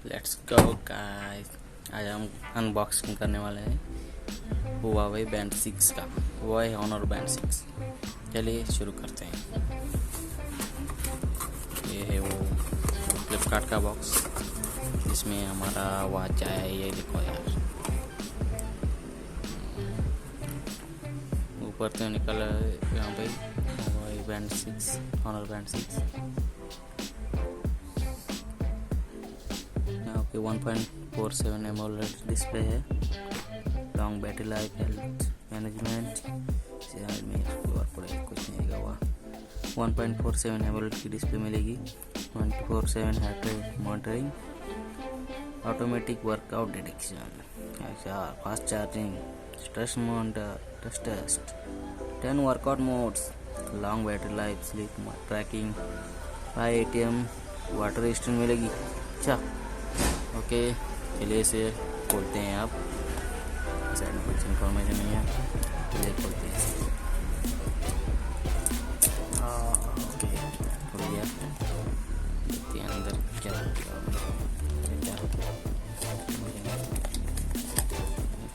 Let's go guys. आज हम unboxing करने वाले हैं हुआवे बैंड 6 का, हुआवे ऑनर बैंड 6। चलिए शुरू करते हैं। ये है वो फ्लिपकार्ट का बॉक्स, इसमें हमारा वॉच आया है। ये देखो यार, ऊपर तो निकल यहाँ पे हुआवे बैंड 6, ऑनर बैंड 6। यहाँ पे 1.47 एमोलेड डिस्प्ले है, long battery life, health management, कुछ नहीं हुआ। 1.47 एमोलेड की डिस्प्ले मिलेगी, 24/7 heart rate monitoring, automatic workout detection, fast charging, stress test, 10 workout modes, long battery life, sleep tracking, 5 ATM water resistant मिलेगी। अच्छा ओके, चलिए इसे खोलते हैं। आप साइड में कुछ इन्फॉर्मेशन नहीं है, चलिए खोलते हैं इसे। ओके, खुल गया। देखते हैं अंदर क्या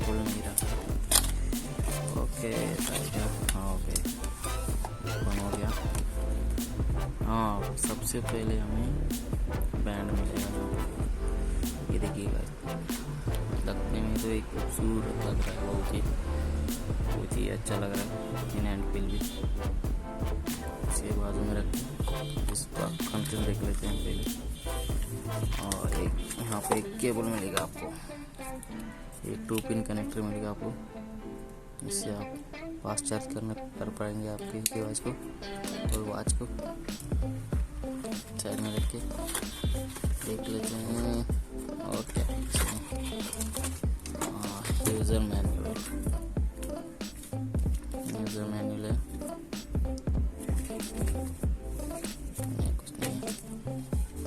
खुल नहीं रहा। ओके हाँ, ओके ओपन हो गया। हाँ, सबसे पहले हमें बैंड मिलेगा। ये देखिएगा, लगने में तो एक खूबसूरत लग रहा है, बहुत ही अच्छा लग रहा है। इन हैंड पिल भी इसे बाजू में रख के इसका कंटेंट देख लेते हैं पहले। और एक यहाँ पे एक केबल मिलेगा आपको, एक 2 पिन कनेक्टर मिलेगा आपको, इससे आप फास्ट चार्ज कर पाएंगे आपके डिवाइस को और वॉच को। साइड में रख के देख लेते हैं। और क्या यूज़र मैनुअल है, कुछ नहीं है।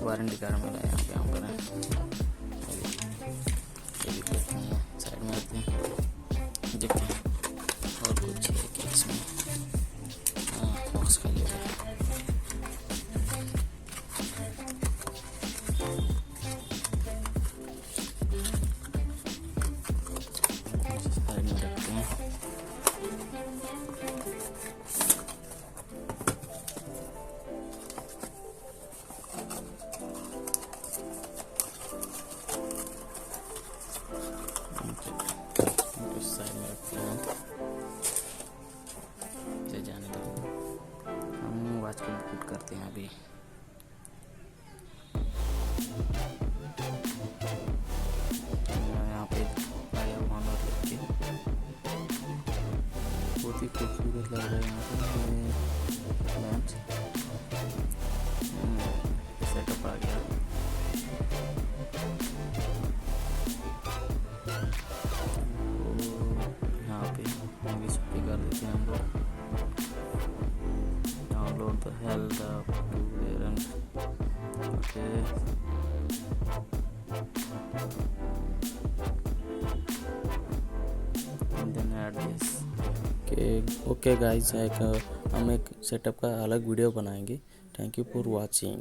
वारंटी कार्ड मिला है यहाँ पर है। साइड में रखते हैं, देखते हैं और कुछ है क्या इसमें। बॉक्स खाली हो गया। साइड में रखते हैं, इसे जाने दो। हम वॉच को पुट करते हैं अभी। यहाँ पे आया ऑनर लिख के, बहुत ही खूबसूरत लग रहा है। यहाँ पे लैंप सेटअप आ गया। कर देते हैं हम लोग। Download the health okay guys, हम एक सेटअप का अलग वीडियो बनाएंगे। Thank you for watching.